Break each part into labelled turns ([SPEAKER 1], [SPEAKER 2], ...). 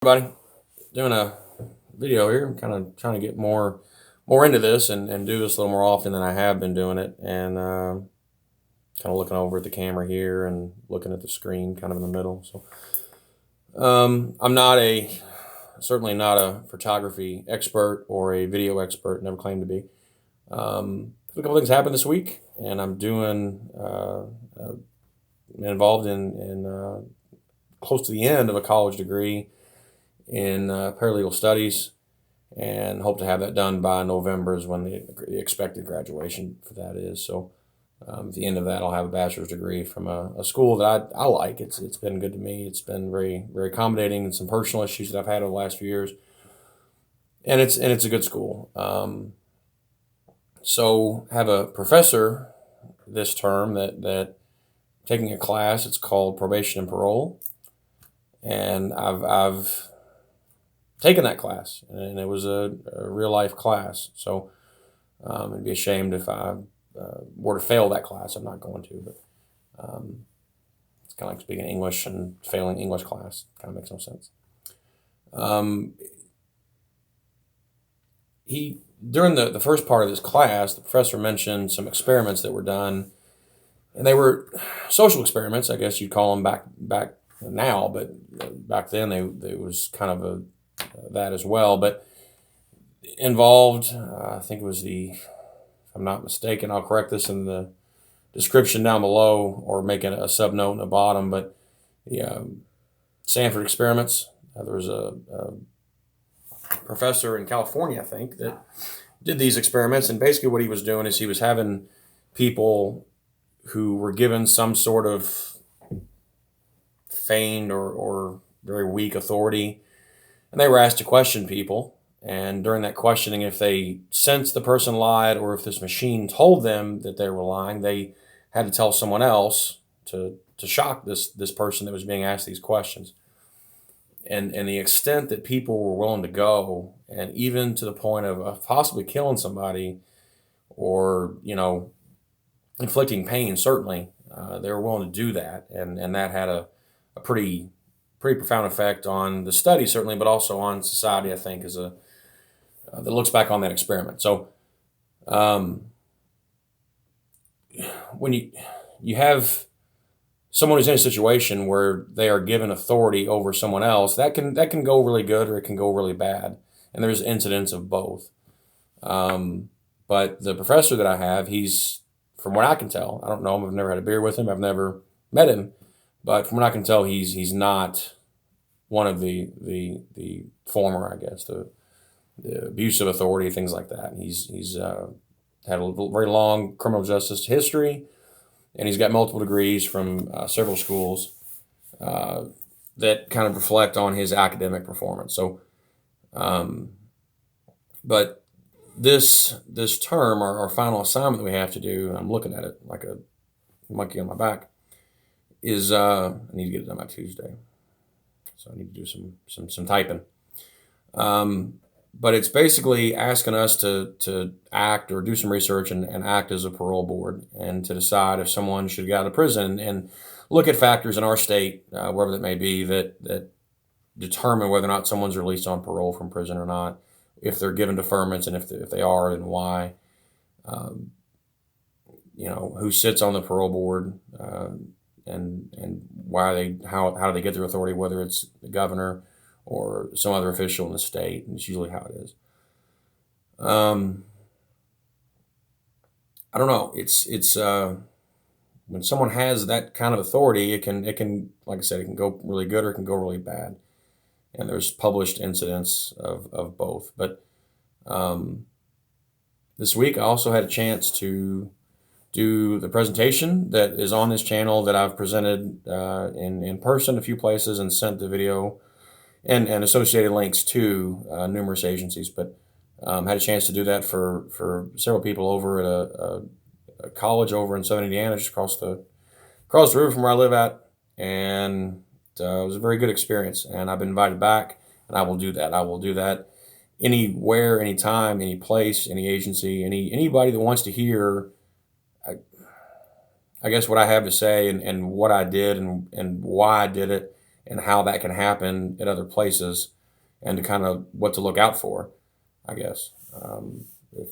[SPEAKER 1] Everybody, doing a video here. I'm kind of trying to get more into this and do this a little more often than I have been doing it, and kind of looking over at the camera here and looking at the screen kind of in the middle. So I'm certainly not a photography expert or a video expert, never claimed to be. A couple things happened this week, and I'm doing involved in close to the end of a college degree in paralegal studies, and hope to have that done by November is when the expected graduation for that is. So at the end of that, I'll have a bachelor's degree from a school that I like. It's been good to me. It's been very accommodating in some personal issues that I've had over the last few years, and it's a good school. So have a professor this term that taking a class. It's called probation and parole, and I've taken that class, and it was a real life class. So it'd be a shame if I were to fail that class. I'm not going to, but it's kind of like speaking English and failing English class. Kind of makes no sense. During the first part of this class, the professor mentioned some experiments that were done, and they were social experiments, I guess you'd call them back now, but back then they was kind of that as well, but involved, I think it was if I'm not mistaken, I'll correct this in the description down below or make a sub note in the bottom, but the Stanford Experiments. There was a professor in California, I think, that did these experiments, and basically what he was doing is he was having people who were given some sort of feigned or very weak authority, and they were asked to question people. And during that questioning, if they sensed the person lied, or if this machine told them that they were lying, they had to tell someone else to shock this person that was being asked these questions. And the extent that people were willing to go, and even to the point of possibly killing somebody, or inflicting pain, certainly they were willing to do that, and that had a pretty profound effect on the study, certainly, but also on society, I think, that looks back on that experiment. So when you have someone who's in a situation where they are given authority over someone else, that can go really good, or it can go really bad, and there's incidents of both. But the professor that I have, he's, from what I can tell, I don't know him, I've never had a beer with him, I've never met him, but from what I can tell, he's not one of the former, I guess, the abuse of authority, things like that. He's had a very long criminal justice history, and he's got multiple degrees from several schools that kind of reflect on his academic performance. So, but this term, our final assignment that we have to do, and I'm looking at it like a monkey on my back, is I need to get it done by Tuesday, so I need to do some typing. But it's basically asking us to act or do some research and act as a parole board, and to decide if someone should get out of prison, and look at factors in our state, wherever that may be, that determine whether or not someone's released on parole from prison or not, if they're given deferments, and if they are, then why. Who sits on the parole board, and why how do they get their authority, whether it's the governor or some other official in the state, and it's usually how it is. I don't know. It's when someone has that kind of authority, it can, like I said, it can go really good, or it can go really bad. And there's published incidents of both. But this week I also had a chance to do the presentation that is on this channel, that I've presented in person a few places, and sent the video and associated links to numerous agencies. But had a chance to do that for several people over at a college over in Southern Indiana, just across the river from where I live at, and it was a very good experience. And I've been invited back, and I will do that. I will do that anywhere, anytime, any place, any agency, anybody that wants to hear, I guess, what I have to say, and what I did, and why I did it, and how that can happen at other places, and to kind of what to look out for, I guess, if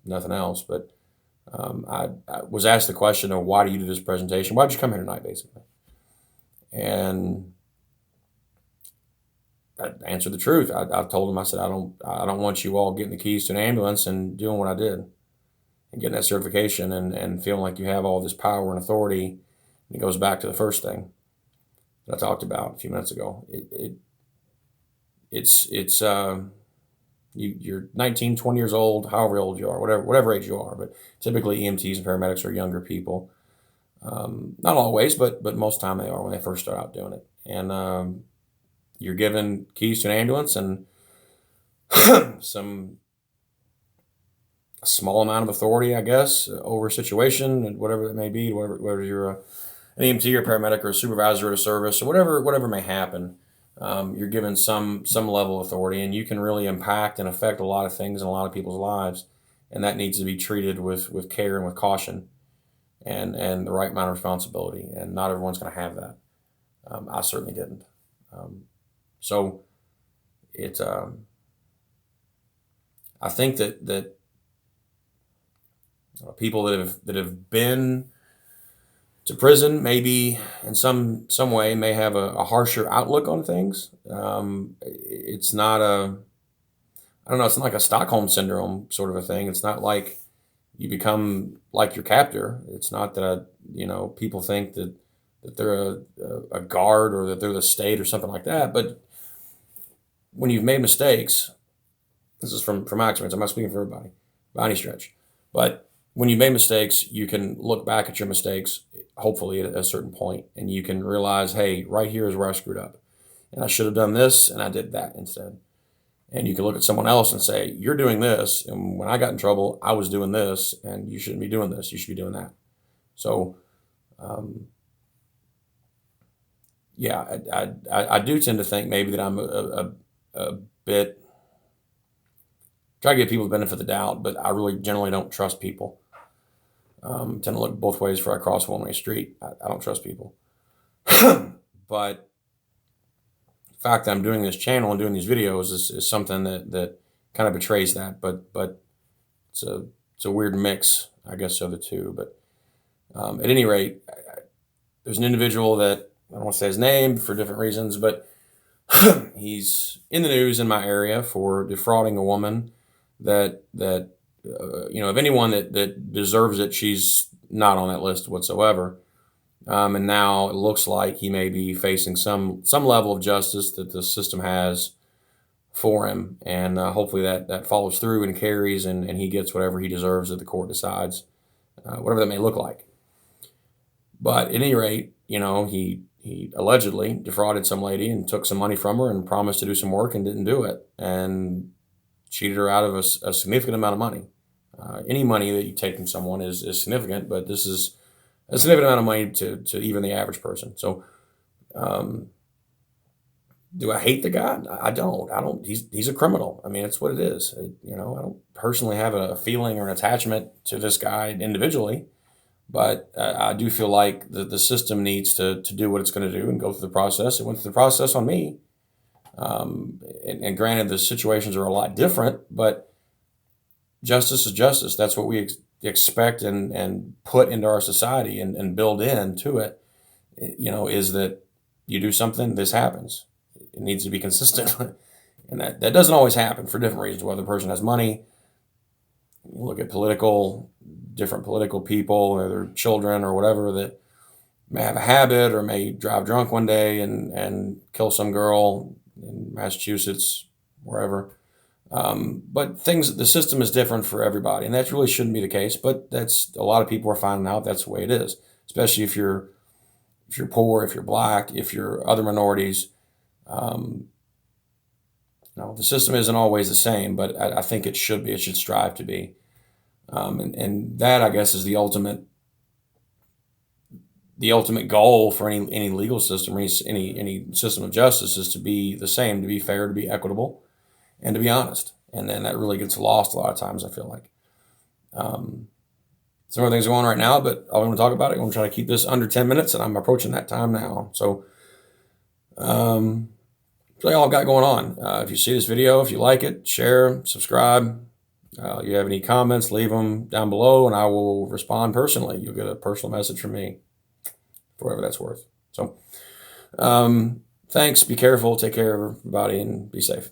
[SPEAKER 1] nothing else. But I was asked the question of, why do you do this presentation? Why'd you come here tonight, basically? And I answered the truth. I told them, I said, I don't want you all getting the keys to an ambulance and doing what I did and getting that certification and feeling like you have all this power and authority. And it goes back to the first thing that I talked about a few minutes ago. You're 19, 20 years old, however old you are, whatever age you are, but typically EMTs and paramedics are younger people. Not always, but most of the time they are when they first start out doing it. And you're given keys to an ambulance and a small amount of authority, I guess, over a situation, and whatever that may be, whether you're an EMT or paramedic or a supervisor at a service or whatever may happen. You're given some level of authority, and you can really impact and affect a lot of things in a lot of people's lives, and that needs to be treated with care and with caution, and the right amount of responsibility. And not everyone's going to have that. I certainly didn't. So it. I think that people that have been to prison, maybe in some way, may have a harsher outlook on things. It's not I don't know, it's not like a Stockholm syndrome sort of a thing. It's not like you become like your captor. It's not that, people think that they're a guard, or that they're the state or something like that. But when you've made mistakes, this is from my experience, I'm not speaking for everybody by any stretch, but when you made mistakes, you can look back at your mistakes, hopefully at a certain point, and you can realize, hey, right here is where I screwed up. And I should have done this, and I did that instead. And you can look at someone else and say, you're doing this, and when I got in trouble, I was doing this, and you shouldn't be doing this. You should be doing that. So, yeah, I do tend to think maybe that I'm a bit, try to give people the benefit of the doubt, but I really generally don't trust people. Tend to look both ways before I cross a one-way street. I don't trust people. But the fact that I'm doing this channel and doing these videos is something that kind of betrays that. But it's a weird mix, I guess, of the two. But at any rate, there's an individual that, I don't want to say his name for different reasons, but he's in the news in my area for defrauding a woman that of anyone that deserves it, she's not on that list whatsoever. And now it looks like he may be facing some level of justice that the system has for him. And hopefully that follows through and carries, and he gets whatever he deserves that the court decides, whatever that may look like. But at any rate, he allegedly defrauded some lady and took some money from her and promised to do some work and didn't do it, and cheated her out of a significant amount of money. Any money that you take from someone is significant, but this is a significant amount of money to even the average person. So, do I hate the guy? I don't. He's a criminal. I mean, it's what it is. I don't personally have a feeling or an attachment to this guy individually, but I do feel like the system needs to do what it's going to do and go through the process. It went through the process on me. And granted, the situations are a lot different, but justice is justice. That's what we expect and put into our society and build into it. Is that you do something, this happens. It needs to be consistent. And that doesn't always happen for different reasons, whether the person has money. You look at different political people, or their children or whatever, that may have a habit or may drive drunk one day and kill some girl in Massachusetts, wherever. But the system is different for everybody, and that really shouldn't be the case. But that's, a lot of people are finding out that's the way it is, especially if you're poor, if you're black, if you're other minorities. The system isn't always the same, but I think it should be. It should strive to be. And that, I guess, is the ultimate goal for any legal system, or any system of justice, is to be the same, to be fair, to be equitable, and to be honest. And then that really gets lost a lot of times, I feel like. Some other things going on right now, but I want to talk about it. I'm going to try to keep this under 10 minutes, and I'm approaching that time now. So That's really all I've got going on. If you see this video, if you like it, share, subscribe. You have any comments, leave them down below, and I will respond personally. You'll get a personal message from me, for whatever that's worth. So, thanks. Be careful. Take care of everybody, and be safe.